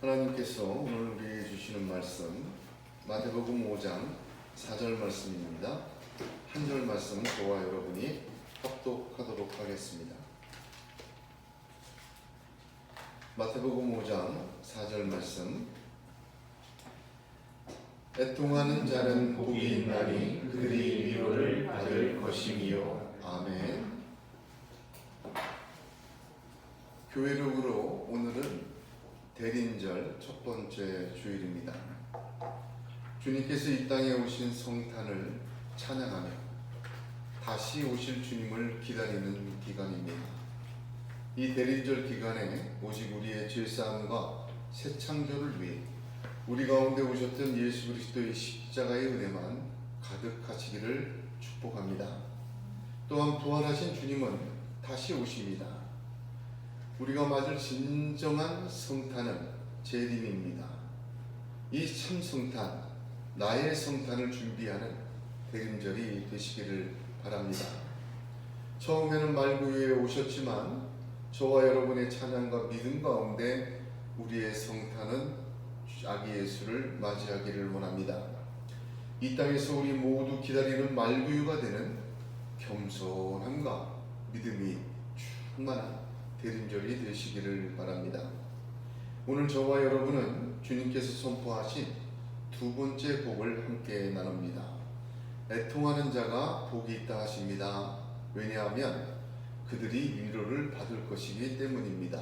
하나님께서 오늘 우리에게 주시는 말씀 마태복음 5장 4절 말씀입니다. 한 절 말씀은 저와 여러분이 합독하도록 하겠습니다. 마태복음 5장 4절 말씀. 애통하는 자는 복이 있나니 그들이 위로를 받을 것이니요. 아멘. 교회력으로 오늘은 대린절 첫 번째 주일입니다. 주님께서 이 땅에 오신 성탄을 찬양하며 다시 오실 주님을 기다리는 기간입니다. 이 대린절 기간에 오직 우리의 죄사함과 새 창조를 위해 우리 가운데 오셨던 예수 그리스도의 십자가의 은혜만 가득하시기를 축복합니다. 또한 부활하신 주님은 다시 오십니다. 우리가 맞을 진정한 성탄은 재림입니다. 이 참 성탄, 나의 성탄을 준비하는 대림절이 되시기를 바랍니다. 처음에는 말구유에 오셨지만 저와 여러분의 찬양과 믿음 가운데 우리의 성탄은 아기 예수를 맞이하기를 원합니다. 이 땅에서 우리 모두 기다리는 말구유가 되는 겸손함과 믿음이 충만한 대림절이 되시기를 바랍니다. 오늘 저와 여러분은 주님께서 선포하신 두 번째 복을 함께 나눕니다. 애통하는 자가 복이 있다 하십니다. 왜냐하면 그들이 위로를 받을 것이기 때문입니다.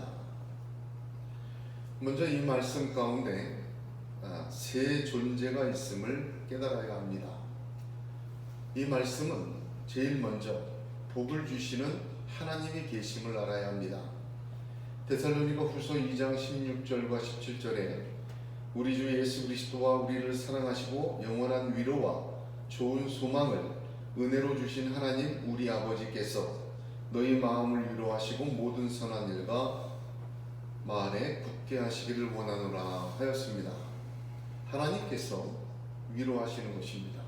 먼저 이 말씀 가운데 세 존재가 있음을 깨달아야 합니다. 이 말씀은 제일 먼저 복을 주시는 하나님이 계심을 알아야 합니다. 데살로니가 후서 2장 16절과 17절에 우리 주 예수 그리스도와 우리를 사랑하시고 영원한 위로와 좋은 소망을 은혜로 주신 하나님 우리 아버지께서 너희 마음을 위로하시고 모든 선한 일과 말에 굳게 하시기를 원하노라 하였습니다. 하나님께서 위로하시는 것입니다.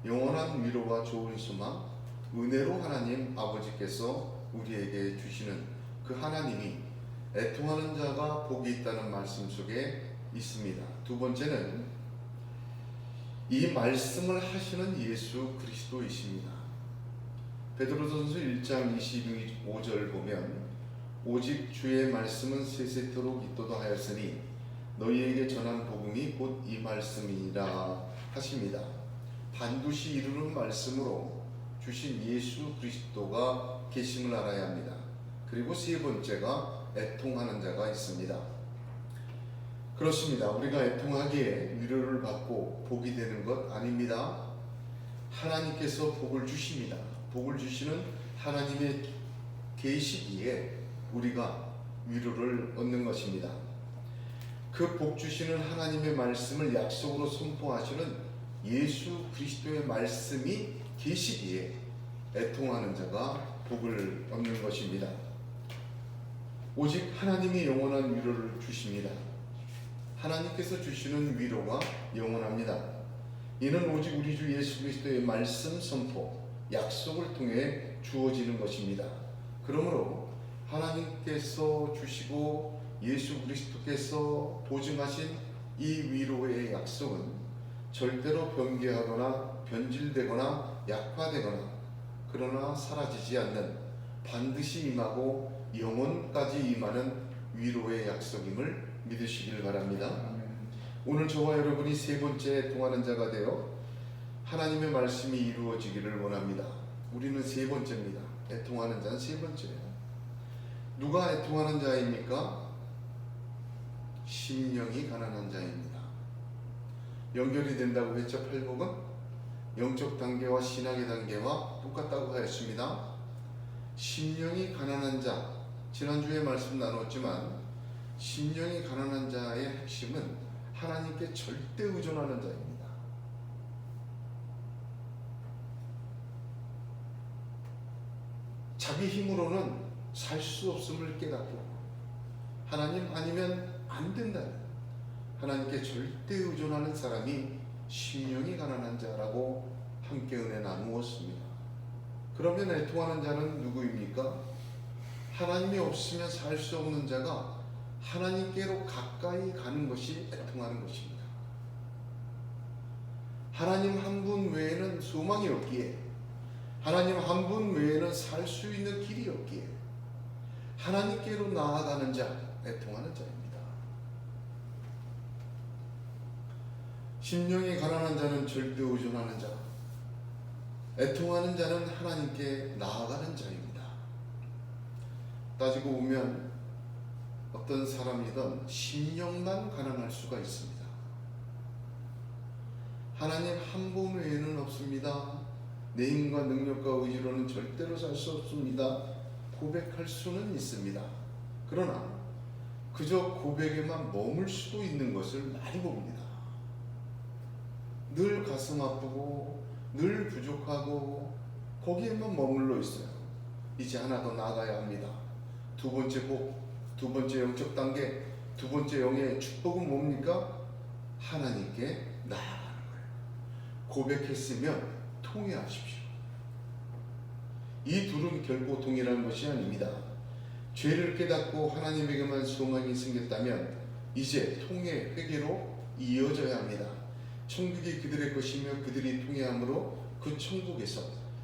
영원한 위로와 좋은 소망, 은혜로 하나님 아버지께서 우리에게 주시는 그 하나님이 애통하는 자가 복이 있다는 말씀 속에 있습니다. 두 번째는 이 말씀을 하시는 예수 그리스도이십니다. 베드로전서 1장 25절 보면 오직 주의 말씀은 세세토록 있도다 하였으니 너희에게 전한 복음이 곧 이 말씀이라 하십니다. 반드시 이루는 말씀으로 주신 예수 그리스도가 계심을 알아야 합니다. 그리고 세 번째가 애통하는 자가 있습니다. 그렇습니다. 우리가 애통하기에 위로를 받고 복이 되는 것 아닙니다. 하나님께서 복을 주십니다. 복을 주시는 하나님의 계시기에 우리가 위로를 얻는 것입니다. 그 복 주시는 하나님의 말씀을 약속으로 선포하시는 예수 그리스도의 말씀이 계시기에 애통하는 자가 복을 얻는 것입니다. 오직 하나님이 영원한 위로를 주십니다. 하나님께서 주시는 위로가 영원합니다. 이는 오직 우리 주 예수 그리스도의 말씀 선포, 약속을 통해 주어지는 것입니다. 그러므로 하나님께서 주시고 예수 그리스도께서 보증하신 이 위로의 약속은 절대로 변개하거나 변질되거나 약화되거나 그러나 사라지지 않는 반드시 임하고 영원까지 임하는 위로의 약속임을 믿으시길 바랍니다. 오늘 저와 여러분이 세 번째 애통하는 자가 되어 하나님의 말씀이 이루어지기를 원합니다. 우리는 세 번째입니다. 애통하는 자는 세 번째예요. 누가 애통하는 자입니까? 심령이 가난한 자입니다. 연결이 된다고 했죠. 팔복은 영적 단계와 신학의 단계와 똑같다고 하였습니다. 심령이 가난한 자, 지난주에 말씀 나눴지만 심령이 가난한 자의 핵심은 하나님께 절대 의존하는 자입니다. 자기 힘으로는 살 수 없음을 깨닫고 하나님 아니면 안 된다. 하나님께 절대 의존하는 사람이 심령이 가난한 자라고 함께 은혜 나누었습니다. 그러면 애통하는 자는 누구입니까? 하나님이 없으면 살 수 없는 자가 하나님께로 가까이 가는 것이 애통하는 것입니다. 하나님 한 분 외에는 소망이 없기에, 하나님 한 분 외에는 살 수 있는 길이 없기에 하나님께로 나아가는 자, 애통하는 자입니다. 심령이 가난한 자는 절대 의존하는 자, 애통하는 자는 하나님께 나아가는 자입니다. 따지고 보면 어떤 사람이든 심령만 가난할 수가 있습니다. 하나님 한 분 외에는 없습니다. 내 힘과 능력과 의지로는 절대로 살 수 없습니다. 고백할 수는 있습니다. 그러나 그저 고백에만 머물 수도 있는 것을 많이 봅니다. 늘 가슴 아프고 늘 부족하고 거기에만 머물러 있어요. 이제 하나 더 나아가야 합니다. 두 번째 복, 두 번째 영적 단계, 두 번째 영의 축복은 뭡니까? 하나님께 나아가는 거예요. 고백했으면 통회하십시오. 이 둘은 결코 동일한 것이 아닙니다. 죄를 깨닫고 하나님에게만 소망이 생겼다면 이제 통회, 회개로 이어져야 합니다. 천국이 그들의 것이며 그들이 통회함으로 그 천국에서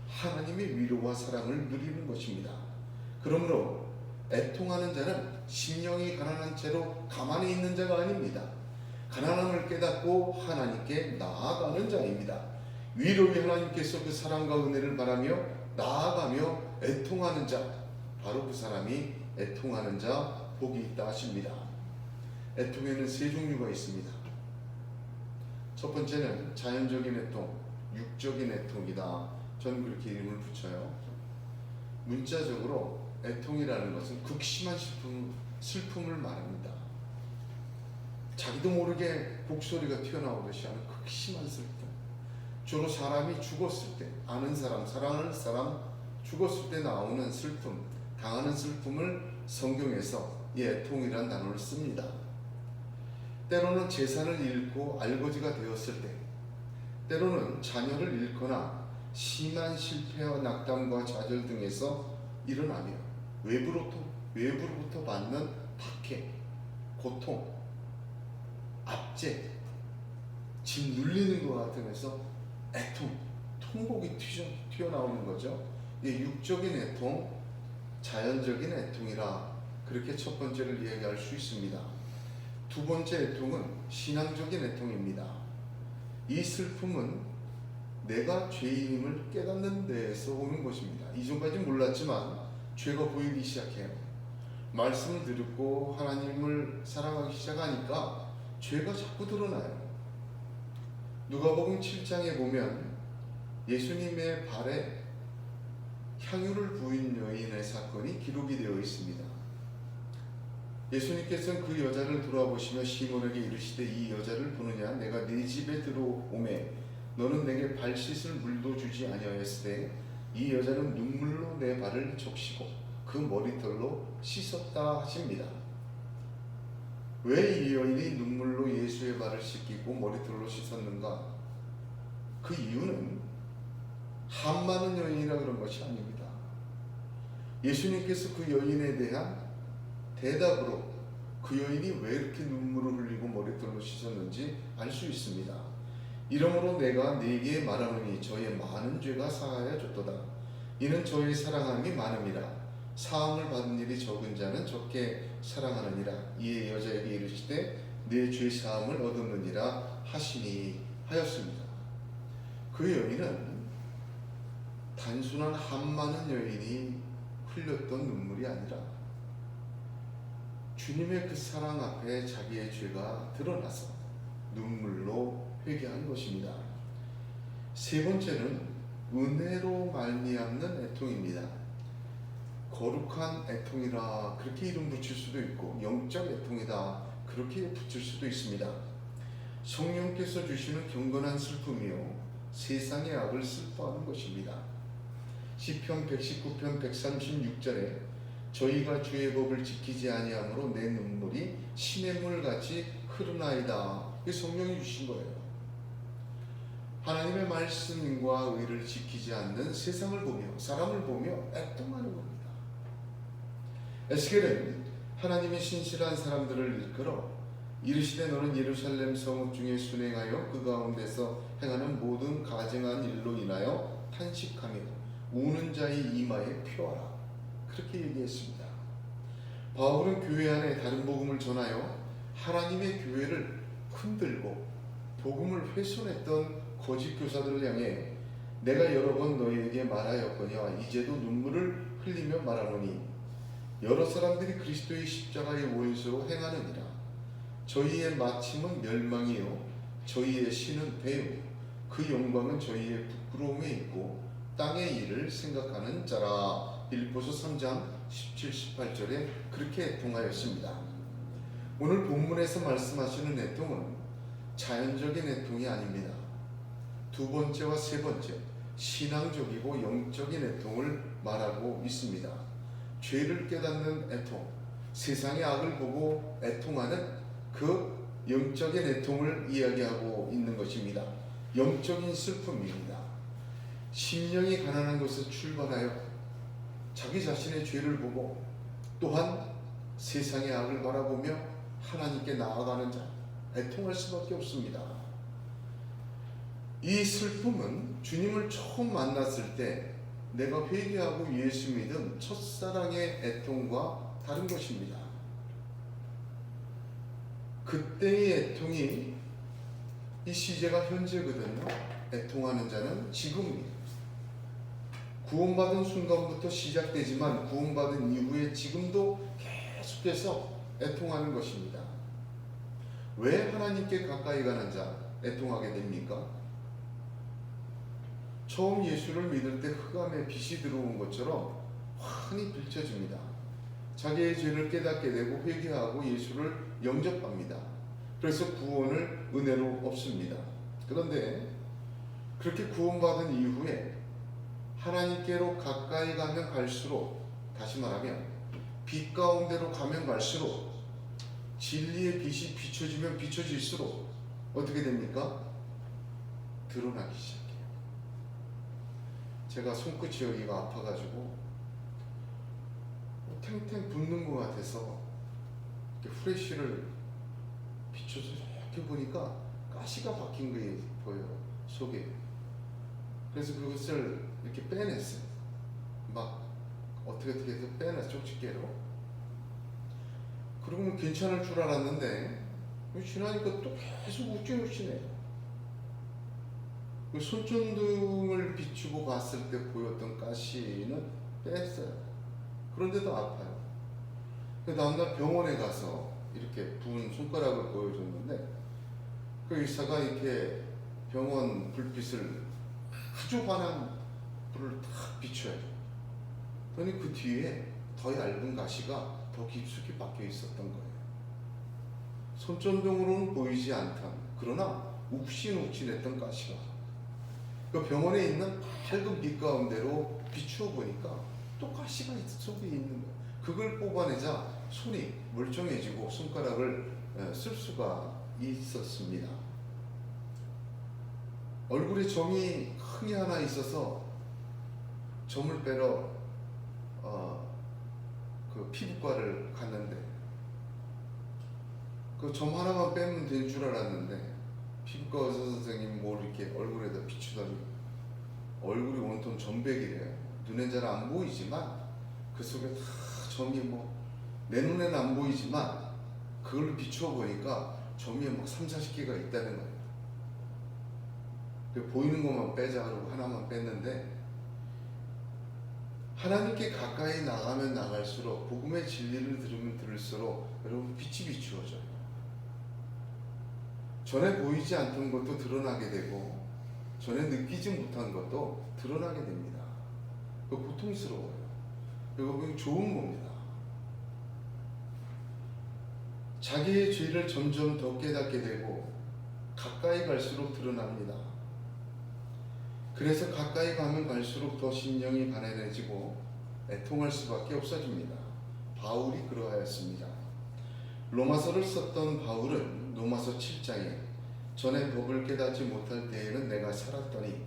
하나님의 위로와 사랑을 누리는 것입니다. 그러므로 애통하는 자는 심령이 가난한 채로 가만히 있는 자가 아닙니다. 가난함을 깨닫고 하나님께 나아가는 자입니다. 위로의 하나님께서 그 사랑과 은혜를 바라며 나아가며 애통하는 자, 바로 그 사람이 애통하는 자 복이 있다 하십니다. 애통에는 세 종류가 있습니다. 첫 번째는 자연적인 애통, 육적인 애통이다. 저는 그렇게 이름을 붙여요. 문자적으로 애통이라는 것은 극심한 슬픔을 말합니다. 자기도 모르게 곡소리가 튀어나오듯이 하는 극심한 슬픔. 주로 사람이 죽었을 때, 아는 사람, 사랑하는 사람 죽었을 때 나오는 슬픔, 당하는 슬픔을 성경에서 이 애통이라는 단어를 씁니다. 때로는 재산을 잃고 알거지가 되었을 때, 때로는 자녀를 잃거나 심한 실패와 낙담과 좌절 등에서 일어나며 외부로부터 받는 박해, 고통, 압제, 집 눌리는 것 같으면서 애통, 통곡이 튀어나오는 거죠. 이게 육적인 애통, 자연적인 애통이라 그렇게 첫 번째를 이야기할 수 있습니다. 두 번째 애통은 신앙적인 애통입니다. 이 슬픔은 내가 죄인임을 깨닫는 데에서 오는 것입니다. 이전까지 몰랐지만 죄가 보이기 시작해요. 말씀을 듣고 하나님을 사랑하기 시작하니까 죄가 자꾸 드러나요. 누가복음 7장에 보면 예수님의 발에 향유를 부은 여인의 사건이 기록이 되어 있습니다. 예수님께서는 그 여자를 돌아보시며 시몬에게 이르시되 이 여자를 보느냐? 내가 네 집에 들어오매 너는 내게 발 씻을 물도 주지 아니하였으되 이 여자는 눈물로 내 발을 적시고 그 머리털로 씻었다 하십니다. 왜 이 여인이 눈물로 예수의 발을 씻기고 머리털로 씻었는가? 그 이유는 한 많은 여인이라 그런 것이 아닙니다. 예수님께서 그 여인에 대한 대답으로 그 여인이 왜 이렇게 눈물을 흘리고 머리털로 씻었는지 알 수 있습니다. 이러므로 내가 네게 말하노니 저의 많은 죄가 사하여졌도다. 이는 저의 사랑함이 많음이라. 사함을 받은 일이 적은 자는 적게 사랑하느니라. 이에 여자에게 이르시되 내 죄 사함을 얻었느니라 하시니 하였습니다. 그 여인은 단순한 한 많은 여인이 흘렸던 눈물이 아니라 주님의 그 사랑 앞에 자기의 죄가 드러나서 눈물로 회개한 것입니다. 세 번째는 은혜로 말미암는 애통입니다. 거룩한 애통이라 그렇게 이름 붙일 수도 있고 영적 애통이다 그렇게 붙일 수도 있습니다. 성령께서 주시는 경건한 슬픔이요 세상의 악을 슬퍼하는 것입니다. 시편 119편 136절에 저희가 주의 법을 지키지 아니하므로 내 눈물이 시냇물같이 흐르나이다. 이게 성령이 주신 거예요. 하나님의 말씀과 의를 지키지 않는 세상을 보며 사람을 보며 애통하는 겁니다. 에스겔은 하나님의 신실한 사람들을 일컬어 이르시되 너는 예루살렘 성읍 중에 순행하여 그 가운데서 행하는 모든 가증한 일로 인하여 탄식하며 우는 자의 이마에 표하라. 그렇게 얘기했습니다. 바울은 교회 안에 다른 복음을 전하여 하나님의 교회를 흔들고 복음을 훼손했던 거짓 교사들을 향해 내가 여러 번 너희에게 말하였거니와 이제도 눈물을 흘리며 말하노니 여러 사람들이 그리스도의 십자가의 원수로 행하느니라. 저희의 마침은 멸망이요 저희의 신은 배요 그 영광은 저희의 부끄러움에 있고 땅의 일을 생각하는 자라. 빌립보서 3장 17, 18절에 그렇게 애통하였습니다. 오늘 본문에서 말씀하시는 애통은 자연적인 애통이 아닙니다. 두 번째와 세 번째, 신앙적이고 영적인 애통을 말하고 있습니다. 죄를 깨닫는 애통, 세상의 악을 보고 애통하는 그 영적인 애통을 이야기하고 있는 것입니다. 영적인 슬픔입니다. 심령이 가난한 것을 출발하여 자기 자신의 죄를 보고 또한 세상의 악을 바라보며 하나님께 나아가는 자, 애통할 수밖에 없습니다. 이 슬픔은 주님을 처음 만났을 때 내가 회개하고 예수 믿은 첫사랑의 애통과 다른 것입니다. 그때의 애통이 이 시제가 현재거든요. 애통하는 자는 지금입니다. 구원받은 순간부터 시작되지만 구원받은 이후에 지금도 계속해서 애통하는 것입니다. 왜 하나님께 가까이 가는 자 애통하게 됩니까? 처음 예수를 믿을 때 흑암에 빛이 들어온 것처럼 환히 비춰집니다. 자기의 죄를 깨닫게 되고 회개하고 예수를 영접합니다. 그래서 구원을 은혜로 얻습니다. 그런데 그렇게 구원받은 이후에 하나님께로 가까이 가면 갈수록, 다시 말하면 빛 가운데로 가면 갈수록, 진리의 빛이 비춰지면 비춰질수록 어떻게 됩니까? 드러나기 시작해요. 제가 손끝이 여기가 아파가지고 탱탱 붓는 것 같아서 이렇게 후레쉬를 비춰서 이렇게 보니까 가시가 박힌 게 보여요, 속에. 그래서 그것을 이렇게 빼냈어요. 막 어떻게 해서 빼냈어, 쪽집게로. 그러면 괜찮을 줄 알았는데 지나니까 또 계속 우쭐우쭐해요. 손전등을 비추고 봤을 때 보였던 가시는 뺐어요. 그런데도 아파요. 다음날 병원에 가서 이렇게 부은 손가락을 보여줬는데 그 의사가 이렇게 병원 불빛을 아주 환한 불을 탁 비춰요. 그러니 그 뒤에 더 얇은 가시가 더 깊숙이 박혀 있었던 거예요. 손전등으로는 보이지 않던, 그러나 욱신욱신했던 가시가 그 병원에 있는 밝은 빛 가운데로 비추어 보니까 또 가시가 속에 있는 거예요. 그걸 뽑아내자 손이 멀쩡해지고 손가락을 쓸 수가 있었습니다. 얼굴에 점이 크게 하나 있어서 점을 빼러 그 피부과를 갔는데 그 점 하나만 빼면 될 줄 알았는데 피부과 의사 선생님이 뭘 이렇게 얼굴에다 비추더니 얼굴이 온통 점백이래요. 눈엔 잘 안 보이지만 그 속에 다 점이 내 눈에는 안 보이지만 그걸로 비추어 보니까 점이 30-40개가 있다는 거예요. 보이는 것만 빼자 그러고 하나만 뺐는데, 하나님께 가까이 나가면 나갈수록, 복음의 진리를 들으면 들을수록 여러분 빛이 비추어져요. 전에 보이지 않던 것도 드러나게 되고 전에 느끼지 못한 것도 드러나게 됩니다. 그거 고통스러워요. 그거 좋은 겁니다. 자기의 죄를 점점 더 깨닫게 되고 가까이 갈수록 드러납니다. 그래서 가까이 가면 갈수록 더 심령이 가난해지고 애통할 수밖에 없어집니다. 바울이 그러하였습니다. 로마서를 썼던 바울은 로마서 7장에 전에 법을 깨닫지 못할 때에는 내가 살았더니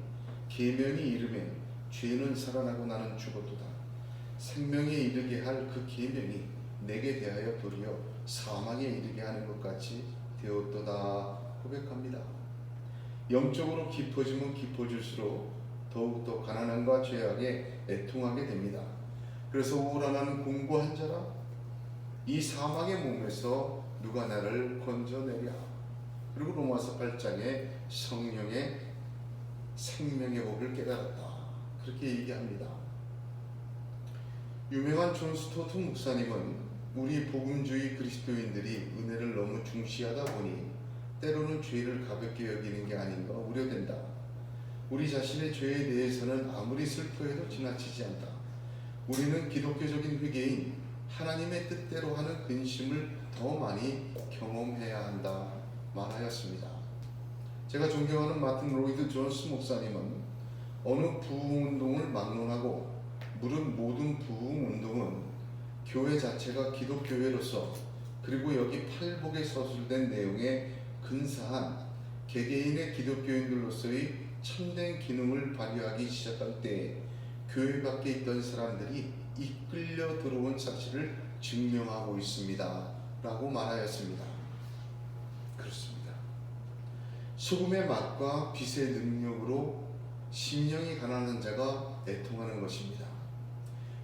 계명이 이르면 죄는 살아나고 나는 죽었도다. 생명에 이르게 할 그 계명이 내게 대하여 도리어 사망에 이르게 하는 것 같이 되었도다 고백합니다. 영적으로 깊어지면 깊어질수록 더욱더 가난함과 죄악에 애통하게 됩니다. 그래서 우울하는 공고한 자라, 이 사망의 몸에서 누가 나를 건져내랴. 그리고 로마서 8장에 성령의 생명의 법을 깨달았다, 그렇게 얘기합니다. 유명한 존 스토트 목사님은 우리 복음주의 그리스도인들이 은혜를 너무 중시하다 보니 때로는 죄를 가볍게 여기는 게 아닌가 우려된다. 우리 자신의 죄에 대해서는 아무리 슬퍼해도 지나치지 않다. 우리는 기독교적인 회개인 하나님의 뜻대로 하는 근심을 더 많이 경험해야 한다 말하였습니다. 제가 존경하는 마틴 로이드 존스 목사님은 어느 부흥운동을 막론하고 물은 모든 부흥운동은 교회 자체가 기독교회로서 그리고 여기 팔복에 서술된 내용에 근사한 개개인의 기독교인들로서의 참된 기능을 발휘하기 시작할 때 교회 밖에 있던 사람들이 이끌려 들어온 사실을 증명하고 있습니다 라고 말하였습니다. 그렇습니다. 소금의 맛과 빛의 능력으로 심령이 가난한 자가 애통하는 것입니다.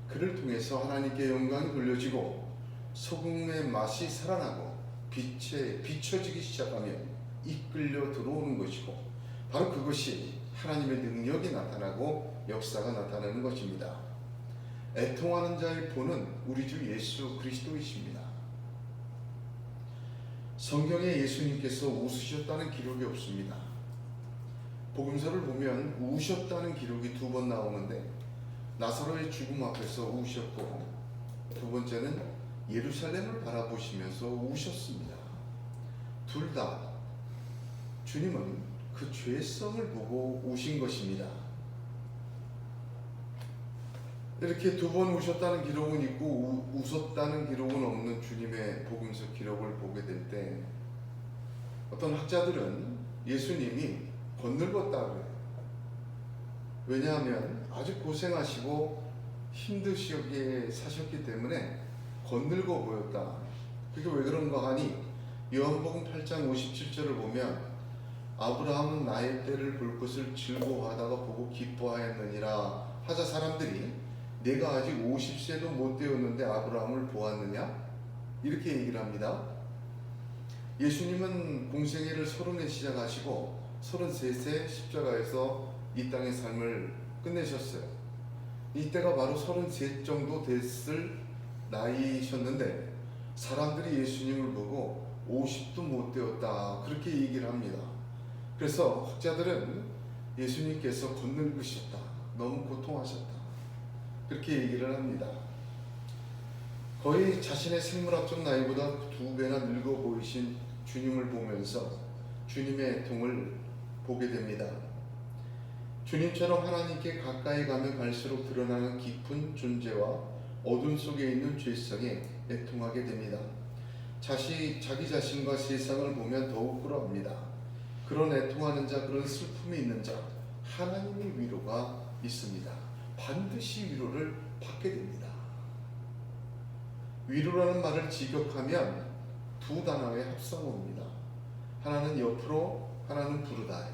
그를 통해서 하나님께 영광이 돌려지고 소금의 맛이 살아나고 빛에 비춰지기 시작하면 이끌려 들어오는 것이고, 바로 그것이 하나님의 능력이 나타나고 역사가 나타나는 것입니다. 애통하는 자의 본은 우리 주 예수 그리스도이십니다. 성경에 예수님께서 웃으셨다는 기록이 없습니다. 복음서를 보면 우셨다는 기록이 2번 나오는데, 나사로의 죽음 앞에서 우셨고, 두 번째는 예루살렘을 바라보시면서 우셨습니다. 둘 다 주님은 그 죄성을 보고 우신 것입니다. 이렇게 2번 우셨다는 기록은 있고 웃었다는 기록은 없는 주님의 복음서 기록을 보게 될 때 어떤 학자들은 예수님이 건늙었다 그래요. 왜냐하면 아주 고생하시고 힘드시게 사셨기 때문에 건늙어 보였다. 그게 왜 그런가 하니 요한복음 8장 57절을 보면 아브라함은 나의 때를 볼 것을 즐거워하다가 보고 기뻐하였느니라 하자 사람들이 내가 아직 50세도 못 되었는데 아브라함을 보았느냐? 이렇게 얘기를 합니다. 예수님은 공생애를 30에 시작하시고 33세 십자가에서 이 땅의 삶을 끝내셨어요. 이때가 바로 33 정도 됐을 나이셨는데 사람들이 예수님을 보고 50도 못 되었다 그렇게 얘기를 합니다. 그래서 학자들은 예수님께서 건늙으셨다, 너무 고통하셨다 그렇게 얘기를 합니다. 거의 자신의 생물학적 나이보다 2배나 늙어 보이신 주님을 보면서 주님의 애통을 보게 됩니다. 주님처럼 하나님께 가까이 가면 갈수록 드러나는 깊은 존재와 어둠 속에 있는 죄성에 애통하게 됩니다. 자기 자신과 세상을 보면 더욱 그러합니다. 그런 애통하는 자, 그런 슬픔이 있는 자, 하나님의 위로가 있습니다. 반드시 위로를 받게 됩니다. 위로라는 말을 직역하면 2 단어의 합성어입니다. 하나는 옆으로, 하나는 부르다.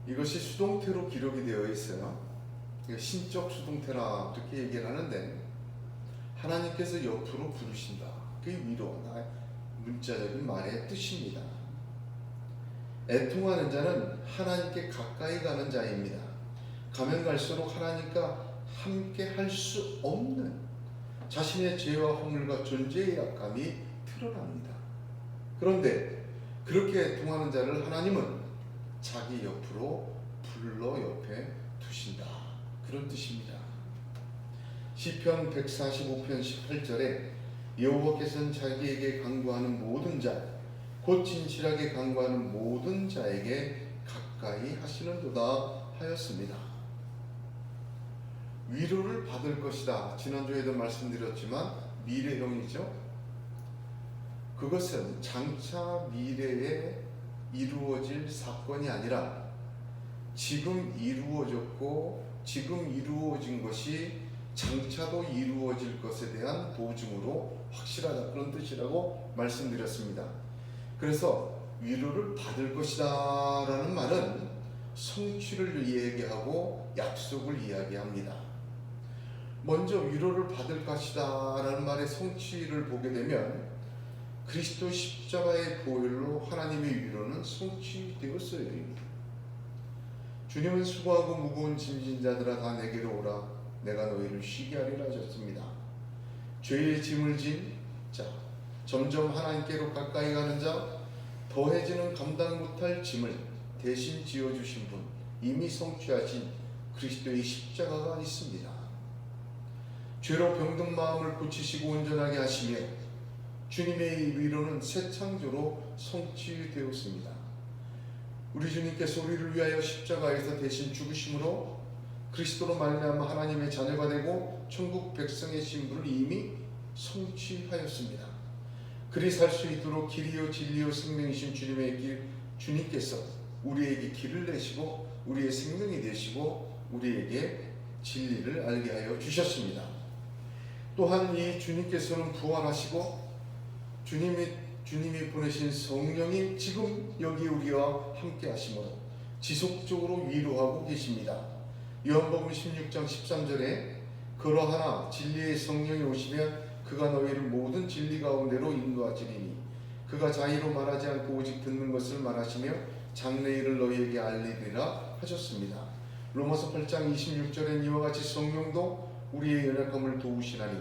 이것이 수동태로 기록이 되어 있어요. 신적 수동태라 그렇게 얘기를 하는데, 하나님께서 옆으로 부르신다. 그게 위로나 문자적인 말의 뜻입니다. 애통하는 자는 하나님께 가까이 가는 자입니다. 가면 갈수록 하나님과 함께 할 수 없는 자신의 죄와 허물과 존재의 약함이 드러납니다. 그런데 그렇게 애통하는 자를 하나님은 자기 옆으로 불러 옆에 두신다, 그런 뜻입니다. 시편 145편 18절에 여호와께서는 자기에게 간구하는 모든 자, 곧 진실하게 간구하는 모든 자에게 가까이 하시는도다 하였습니다. 위로를 받을 것이다, 지난주에도 말씀드렸지만 미래형이죠. 그것은 장차 미래에 이루어질 사건이 아니라 지금 이루어졌고 지금 이루어진 것이 장차도 이루어질 것에 대한 보증으로 확실하다, 그런 뜻이라고 말씀드렸습니다. 그래서 위로를 받을 것이다 라는 말은 성취를 이야기하고 약속을 이야기합니다. 먼저 위로를 받을 것이다 라는 말의 성취를 보게 되면 그리스도 십자가의 보혈로 하나님의 위로는 성취되었어요. 주님은 수고하고 무거운 짐진 자들아 다 내게로 오라, 내가 너희를 쉬게 하리라 하셨습니다. 죄의 짐을 진 자, 점점 하나님께로 가까이 가는 자, 더해지는 감당 못할 짐을 대신 지어주신 분, 이미 성취하신 그리스도의 십자가가 있습니다. 죄로 병든 마음을 고치시고 온전하게 하시며 주님의 위로는 새 창조로 성취되었습니다. 우리 주님께서 우리를 위하여 십자가에서 대신 죽으심으로 그리스도로 말미암아 하나님의 자녀가 되고 천국 백성의 신분을 이미 성취하였습니다. 그리 살 수 있도록 길이요 진리요 생명이신 주님의 길, 주님께서 우리에게 길을 내시고 우리의 생명이 되시고 우리에게 진리를 알게 하여 주셨습니다. 또한 이 주님께서는 부활하시고 주님이 보내신 성령이 지금 여기 우리와 함께 하심으로 지속적으로 위로하고 계십니다. 요한복음 16장 13절에 그러하나 진리의 성령이 오시면 그가 너희를 모든 진리 가운데로 인도하시리니 그가 자의로 말하지 않고 오직 듣는 것을 말하시며 장래일을 너희에게 알리리라 하셨습니다. 로마서 8장 26절엔 이와 같이 성령도 우리의 연약함을 도우시나니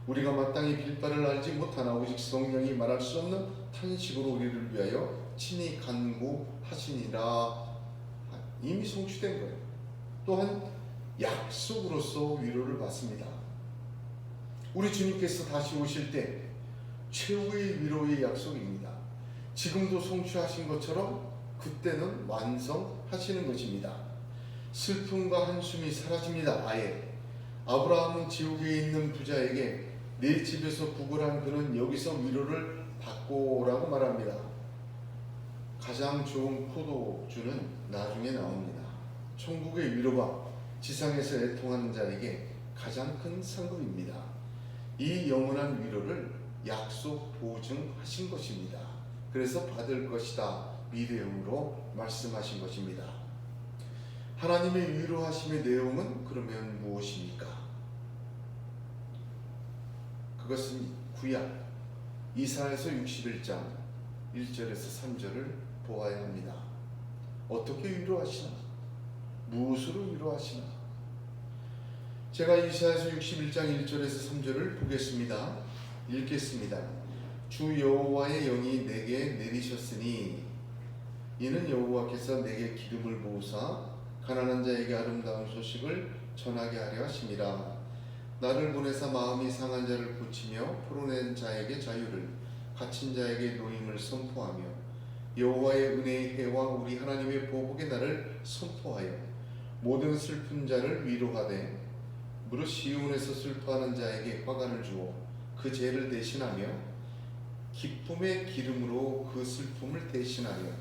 우리가 마땅히 빌 바를 알지 못하나 오직 성령이 말할 수 없는 탄식으로 우리를 위하여 친히 간구하시니라. 이미 성취된 거예요. 또한 약속으로서 위로를 받습니다. 우리 주님께서 다시 오실 때 최후의 위로의 약속입니다. 지금도 성취하신 것처럼 그때는 완성하시는 것입니다. 슬픔과 한숨이 사라집니다. 아예 아브라함은 지옥에 있는 부자에게 내 집에서 구걸한 그는 여기서 위로를 받고라고 말합니다. 가장 좋은 포도주는 나중에 나옵니다. 천국의 위로가 지상에서 애통하는 자에게 가장 큰 상급입니다. 이 영원한 위로를 약속 보증하신 것입니다. 그래서 받을 것이다 미래형으로 말씀하신 것입니다. 하나님의 위로하심의 내용은 그러면 무엇입니까? 그것은 구약 이사야서 61장 1절에서 3절을 보아야 합니다. 어떻게 위로하시나? 무엇으로 위로하시나? 제가 이사야서 61장 1절에서 3절을 보겠습니다. 읽겠습니다. 주 여호와의 영이 내게 내리셨으니 이는 여호와께서 내게 기름을 부으사 가난한 자에게 아름다운 소식을 전하게 하려 하심이라. 나를 보내사 마음이 상한 자를 고치며 풀어낸 자에게 자유를, 갇힌 자에게 노임을 선포하며 여호와의 은혜의 해와 우리 하나님의 보복의 날을 선포하여 모든 슬픈 자를 위로하되 무릇 시온에서 슬퍼하는 자에게 화관을 주어 그 죄를 대신하며 기쁨의 기름으로 그 슬픔을 대신하여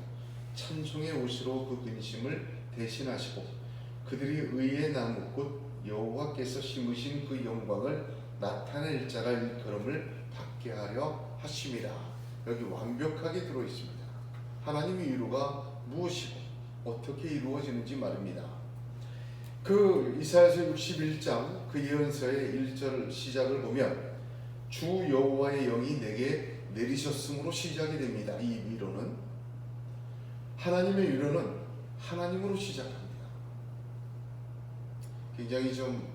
찬송의 옷으로 그 근심을 대신하시고 그들이 의의 나무 곧 여호와께서 심으신 그 영광을 나타낼 자가 일컬음을 받게 하려 하심이라. 여기 완벽하게 들어있습니다. 하나님의 위로가 무엇이고 어떻게 이루어지는지 말입니다. 그 이사야서 61장 그 예언서의 1절 시작을 보면 주 여호와의 영이 내게 내리셨으므로 시작이 됩니다. 이 위로는 하나님의 위로는 하나님으로 시작합니다. 굉장히 좀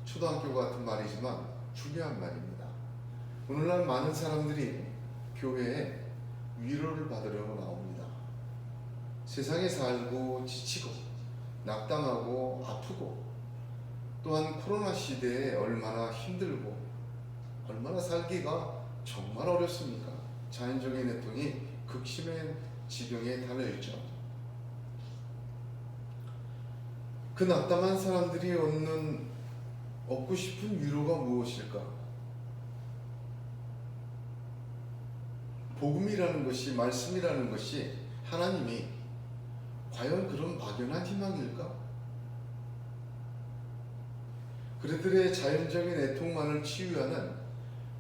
초등학교 같은 말이지만 중요한 말입니다. 오늘날 많은 사람들이 교회에 위로를 받으려고 나옵니다. 세상에 살고 지치고 낙담하고 아프고 또한 코로나 시대에 얼마나 힘들고 얼마나 살기가 정말 어렵습니까? 자연적인 애통이 극심한 지경에 달려있죠. 그 낙담한 사람들이 얻고 싶은 위로가 무엇일까? 복음이라는 것이, 말씀이라는 것이 하나님이 과연 그런 막연한 희망일까? 그들의 자연적인 애통만을 치유하는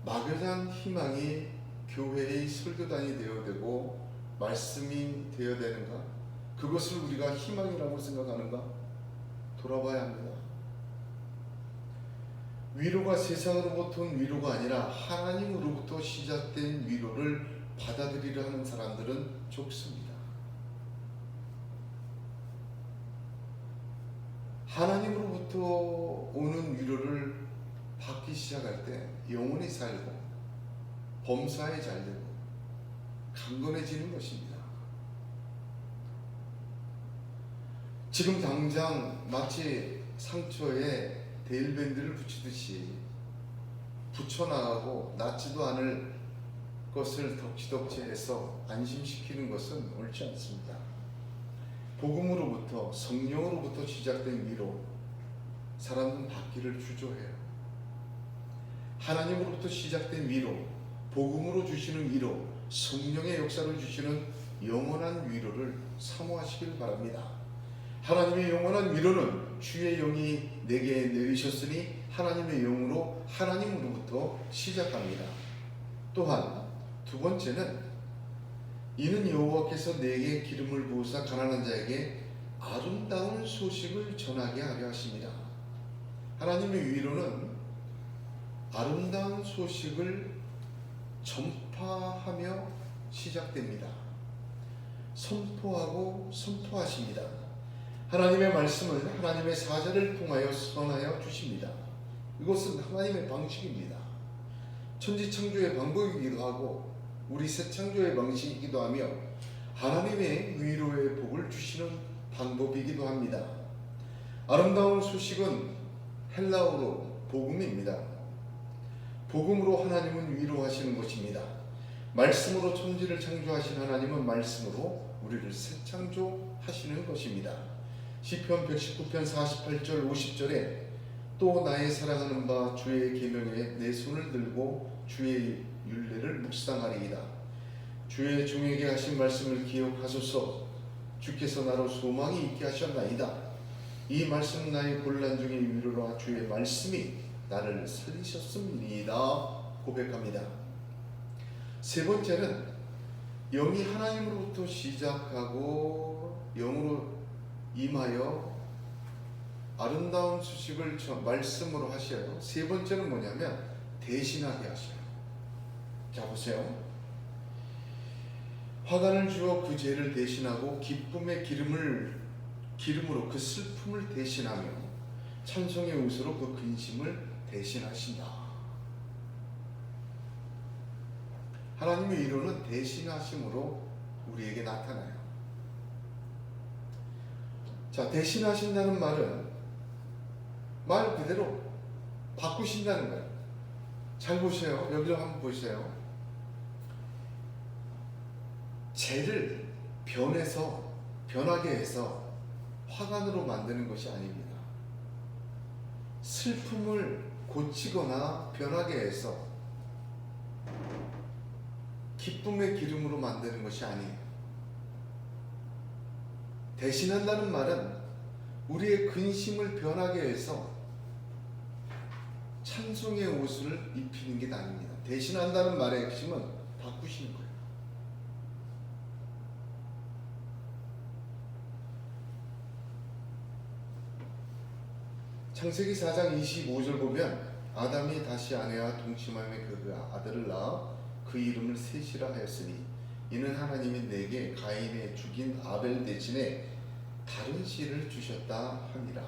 막연한 희망이 교회의 설교단이 되어야 되고 말씀이 되어야 되는가? 그것을 우리가 희망이라고 생각하는가? 돌아봐야 합니다. 위로가 세상으로부터 온 위로가 아니라 하나님으로부터 시작된 위로를 받아들이려 하는 사람들은 적습니다. 하나님으로부터 오는 위로를 받기 시작할 때 영혼이 살고 범사에 잘 되고 강건해지는 것입니다. 지금 당장 마치 상처에 데일밴드를 붙이듯이 붙여나가고 낫지도 않을 것을 덕지덕지 해서 안심시키는 것은 옳지 않습니다. 복음으로부터 성령으로부터 시작된 위로 사람은 받기를 주저해요. 하나님으로부터 시작된 위로, 복음으로 주시는 위로, 성령의 역사로 주시는 영원한 위로를 사모하시길 바랍니다. 하나님의 영원한 위로는 주의 영이 내게 내리셨으니 하나님의 영으로 하나님으로부터 시작합니다. 또한 두 번째는 이는 여호와께서 내게 기름을 부으사 가난한 자에게 아름다운 소식을 전하게 하려 하십니다. 하나님의 위로는 아름다운 소식을 전파하며 시작됩니다. 선포하고 선포하십니다. 하나님의 말씀을 하나님의 사자를 통하여 선하여 주십니다. 이것은 하나님의 방식입니다. 천지창조의 방법이기도 하고 우리 새 창조의 방식이기도 하며 하나님의 위로의 복을 주시는 방법이기도 합니다. 아름다운 소식은 헬라어로 복음입니다. 복음으로 하나님은 위로하시는 것입니다. 말씀으로 천지를 창조하신 하나님은 말씀으로 우리를 새 창조하시는 것입니다. 시편 119편 48절 50절에 또 나의 사랑하는 바 주의 계명에 내 손을 들고 주의 율례를 묵상하리이다. 주의 종에게 하신 말씀을 기억하소서. 주께서 나로 소망이 있게 하셨나이다. 이 말씀은 나의 곤란 중에 위로라. 주의 말씀이 나를 살리셨습니다. 고백합니다. 세 번째는 영이 하나님으로부터 시작하고 영으로 임하여 아름다운 소식을 말씀으로 하셔요. 세 번째는 뭐냐면 대신하게 하셔요. 자 보세요. 화관을 주어 그 죄를 대신하고 기쁨의 기름으로 그 슬픔을 대신하며 찬송의 옷으로 그 근심을 대신하신다. 하나님의 위로는 대신하심으로 우리에게 나타나요. 자, 대신하신다는 말은 말 그대로 바꾸신다는 거예요. 잘 보세요. 여기를 한번 보세요. 죄를 변하게 해서 화관으로 만드는 것이 아닙니다. 슬픔을 고치거나 변하게 해서 기쁨의 기름으로 만드는 것이 아니에요. 대신한다는 말은 우리의 근심을 변하게 해서 찬송의 옷을 입히는 게 아닙니다. 대신한다는 말의 핵심은 바꾸시는 거예요. 창세기 4장 25절 보면 아담이 다시 아내와 동침하며 그 아들을 낳아 그 이름을 셋이라 하였으니 이는 하나님이 내게 가인의 죽인 아벨 대신에 다른 씨를 주셨다 함이라.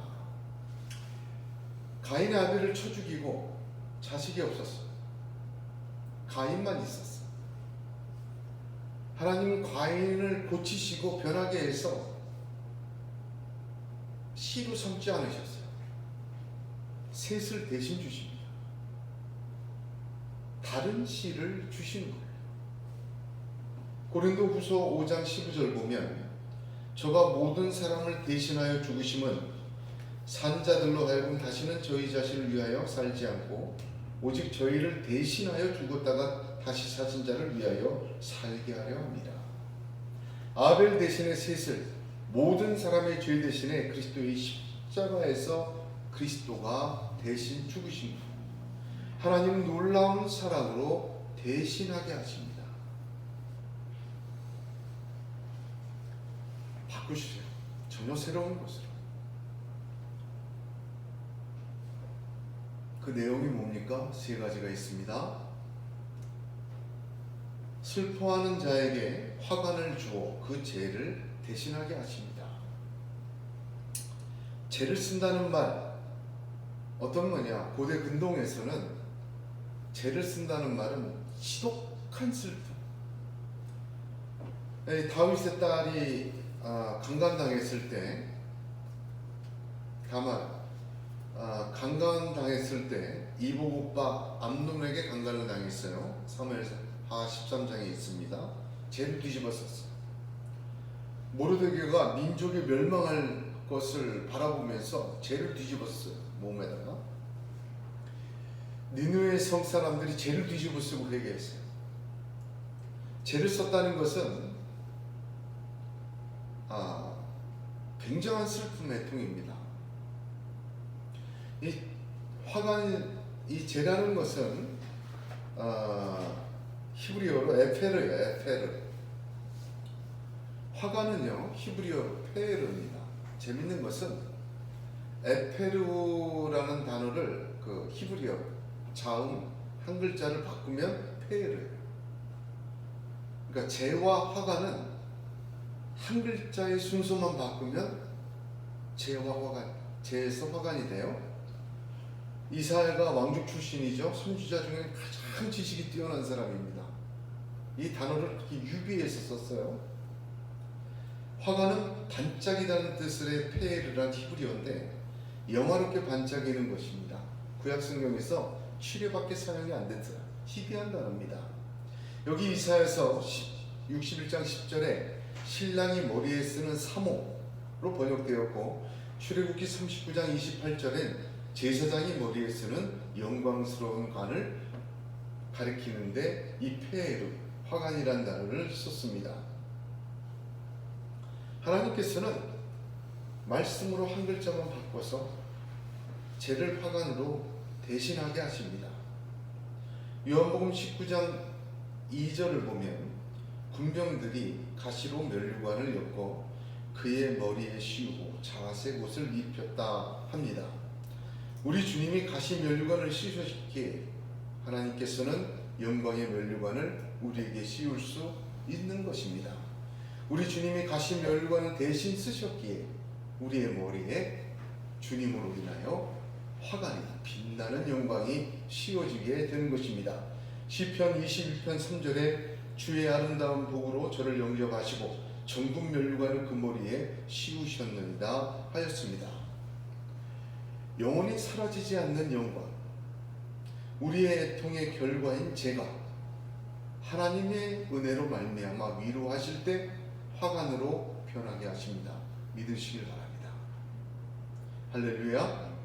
가인의 아벨을 쳐 죽이고 자식이 없었어요. 가인만 있었어요. 하나님은 가인을 고치시고 변하게 해서 씨로 삼지 않으셨어요. 셋을 대신 주십니다. 다른 씨를 주시는 거예요. 고린도후서 5장 15절 보면 저가 모든 사람을 대신하여 죽으심은 산자들로 하여금 다시는 저희 자신을 위하여 살지 않고 오직 저희를 대신하여 죽었다가 다시 사신 자를 위하여 살게 하려 합니다. 아벨 대신에 셋을 모든 사람의 죄 대신에 그리스도의 십자가에서 그리스도가 대신 죽으신 것. 하나님은 놀라운 사랑으로 대신하게 하십니다. 바꾸시세요. 전혀 새로운 것으로. 그 내용이 뭡니까? 세 가지가 있습니다. 슬퍼하는 자에게 화관을 주어 그 죄를 대신하게 하십니다. 죄를 쓴다는 말, 어떤 거냐? 고대 근동에서는 죄를 쓴다는 말은 지독한 슬픔. 다윗의 딸이 강간당했을 때, 강간당했을 때 이복 오빠 암논에게 강간을 당했어요. 사무엘하 13장에 있습니다. 죄를 뒤집었었어요. 모르드게가 민족이 멸망할 것을 바라보면서 죄를 뒤집었어요. 몸에다가. 니느웨 성 사람들이 죄를 뒤집어 쓰고 회개했어요. 죄를 썼다는 것은 굉장한 슬픔의 통입니다. 이 죄라는 것은 히브리어로 에페르예요. 에페르. 화관은요 히브리어로 페르입니다. 재밌는 것은 에페르라는 단어를 그 히브리어 자음 한 글자를 바꾸면 페르예요. 그러니까 죄와 화관은 한 글자의 순서만 바꾸면 죄와 화관, 죄에서 화관이 돼요. 이사야가 왕족 출신이죠. 선지자 중에 가장 지식이 뛰어난 사람입니다. 이 단어를 그렇게 유비해서 썼어요. 화관은 반짝이다는 뜻의 페르란 히브리어인데 영화롭게 반짝이는 것입니다. 구약 성경에서 치료밖에 사용이 안 됐어요. 희귀한 단어입니다. 여기 이사야서 61장 10절에 신랑이 머리에 쓰는 사모로 번역되었고, 출애굽기 39장 28절엔 제사장이 머리에 쓰는 영광스러운 관을 가리키는데 이 페르, 화관이란 단어를 썼습니다. 하나님께서는 말씀으로 한 글자만 바꿔서 죄를 화관으로 대신하게 하십니다. 요한복음 19장 2절을 보면 군병들이 가시로 면류관을 엮고 그의 머리에 씌우고 자색 옷을 입혔다 합니다. 우리 주님이 가시 면류관을 씌우셨기에 하나님께서는 영광의 면류관을 우리에게 씌울 수 있는 것입니다. 우리 주님이 가시 면류관을 대신 쓰셨기에 우리의 머리에 주님으로 인하여 화관이 빛나는 영광이 씌워지게 되는 것입니다. 시편 21편 3절에 주의 아름다운 복으로 저를 영접하시고 전국 면류관을 그 머리에 씌우셨느니라 하였습니다. 영원히 사라지지 않는 영광, 우리의 애통의 결과인 죄가 하나님의 은혜로 말미암아 위로하실 때 화관으로 변하게 하십니다. 믿으시길 바랍니다. 할렐루야.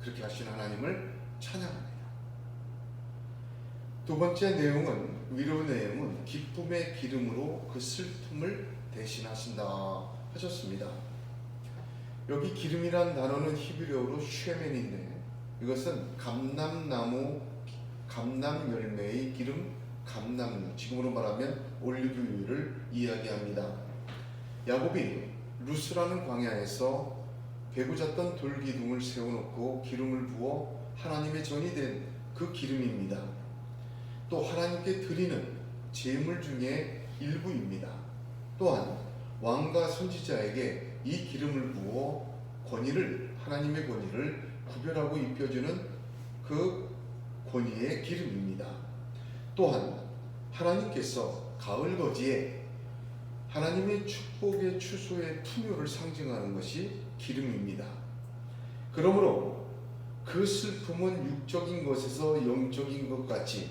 그렇게 하신 하나님을 찬양합니다. 두 번째 내용은, 위로 내용은 기쁨의 기름으로 그 슬픔을 대신하신다 하셨습니다. 여기 기름이란 단어는 히브리어로 쉐멘인데 이것은 감람나무, 감람 열매의 기름, 감람유, 지금으로 말하면 올리브유를 이야기합니다. 야곱이 루스라는 광야에서 배고팠던 돌기둥을 세워놓고 기름을 부어 하나님의 전이 된 그 기름입니다. 또 하나님께 드리는 제물 중에 일부입니다. 또한 왕과 선지자에게 이 기름을 부어 권위를, 하나님의 권위를 구별하고 입혀주는 그 권위의 기름입니다. 또한 하나님께서 가을 거지에 하나님의 축복의 추수의 풍요를 상징하는 것이 기름입니다. 그러므로 그 슬픔은 육적인 것에서 영적인 것 같이,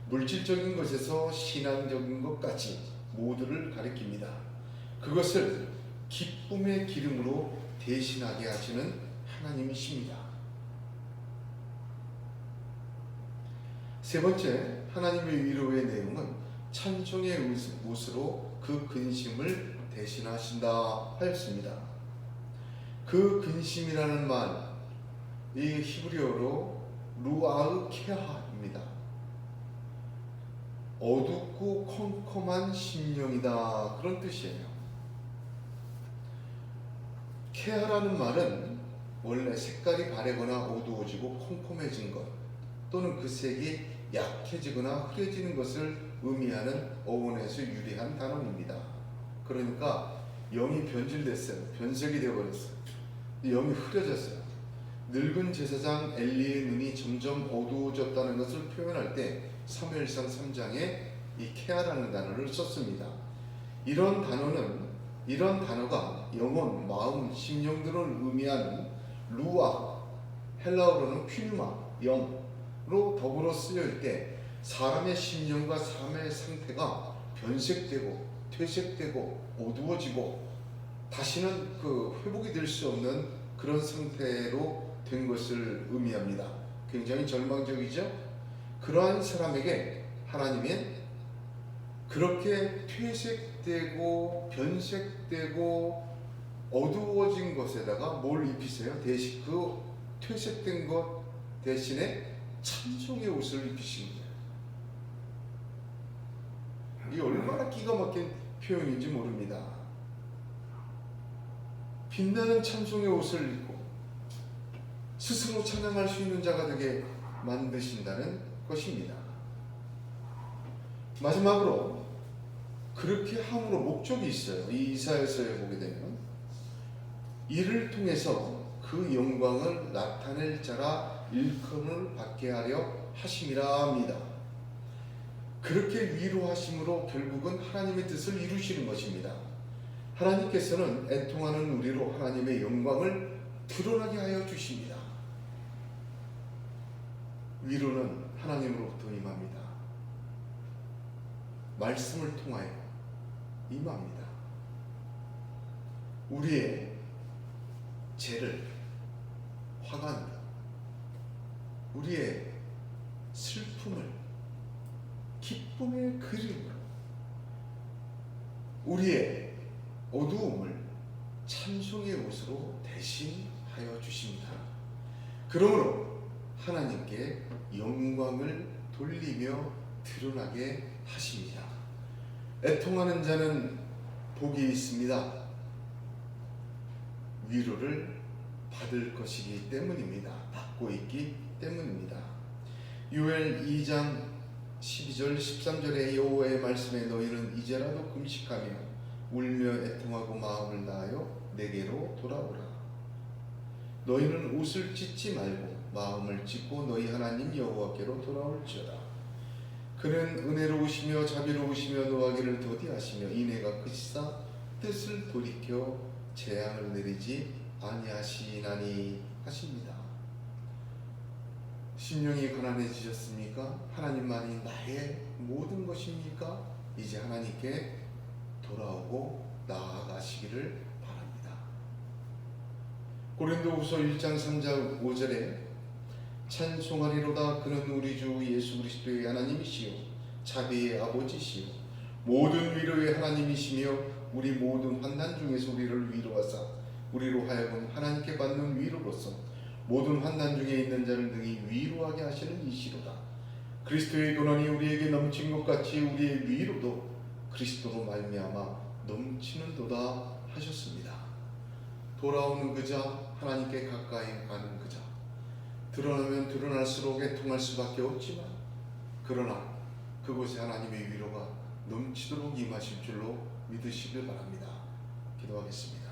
물질적인 것에서 신앙적인 것 같이 모두를 가리킵니다. 그것을 기쁨의 기름으로 대신하게 하시는 하나님이십니다. 세 번째, 하나님의 위로의 내용은 찬송의 옷으로 그 근심을 대신하신다 하였습니다. 그 근심이라는 말, 이 히브리어로 루아흐케하입니다. 어둡고 컴컴한 심령이다, 그런 뜻이에요. 케하라는 말은 원래 색깔이 바래거나 어두워지고 컴컴해진 것, 또는 그 색이 약해지거나 흐려지는 것을 의미하는 어원에서 유래한 단어입니다. 그러니까 영이 변질됐어요. 변색이 되어버렸어요. 영이 흐려졌어요. 늙은 제사장 엘리의 눈이 점점 어두워졌다는 것을 표현할 때 사무엘상 3장에 이 케아라는 단어를 썼습니다. 이런 단어가 영혼, 마음, 심령 등을 의미하는 루아, 헬라어로는 퓨뉴마, 영으로 더불어 쓰여질 때 사람의 심령과 삶의 상태가 변색되고 퇴색되고 어두워지고 다시는 회복이 될 수 없는 그런 상태로 된 것을 의미합니다. 굉장히 절망적이죠? 그러한 사람에게 하나님은 그렇게 퇴색되고 변색되고 어두워진 것에다가 뭘 입히세요? 대신 그 퇴색된 것 대신에 찬송의 옷을 입히신 거예요. 이게 얼마나 기가 막힌 표현인지 모릅니다. 빛나는 찬송의 옷을 입고 스스로 찬양할 수 있는 자가 되게 만드신다는 것입니다. 마지막으로 그렇게 함으로 목적이 있어요. 이 이사야서에 보게 되면 이를 통해서 그 영광을 나타낼 자라 일컬음을 받게 하려 하심이라 합니다. 그렇게 위로하심으로 결국은 하나님의 뜻을 이루시는 것입니다. 하나님께서는 애통하는 우리로 하나님의 영광을 드러나게 하여 주십니다. 위로는 하나님으로부터 임합니다. 말씀을 통하여 임합니다. 우리의 죄를, 화관을, 우리의 슬픔을 기쁨의 그림으로, 우리의 어두움을 찬송의 옷으로 대신하여 주십니다. 그러므로 하나님께 영광을 돌리며 드러나게 하십니다. 애통하는 자는 복이 있습니다. 위로를 받을 것이기 때문입니다. 받고 있기 때문입니다. 요엘 2장 12절 13절의 여호와의 말씀에 너희는 이제라도 금식하며 울며 애통하고 마음을 다하여 내게로 돌아오라. 너희는 옷을 찢지 말고 마음을 찢고 너희 하나님 여호와께로 돌아올지어다. 그는 은혜로우시며 자비로우시며 노하기를 더디하시며 인애가 크시사 뜻을 돌이켜 재앙을 내리지 아니하시나니 하십니다. 심령이 가난해지셨습니까? 하나님만이 나의 모든 것입니까? 이제 하나님께 돌아오고 나아가시기를 바랍니다. 고린도후서 1장 3장 5절에 찬송하리로다. 그는 우리 주 예수 그리스도의 하나님이시요 자비의 아버지시요 모든 위로의 하나님이시며 우리 모든 환난 중에서 우리를 위로하사 우리로 하여금 하나님께 받는 위로로서 모든 환난 중에 있는 자를 등이 위로하게 하시는 이시로다. 그리스도의 고난이 우리에게 넘친 것 같이 우리의 위로도 그리스도로 말미암아 넘치는도다 하셨습니다. 돌아오는 그자, 하나님께 가까이 가는 그자, 드러나면 드러날수록 애통할 수밖에 없지만 그러나 그곳에 하나님의 위로가 넘치도록 임하실 줄로 믿으시길 바랍니다. 기도하겠습니다.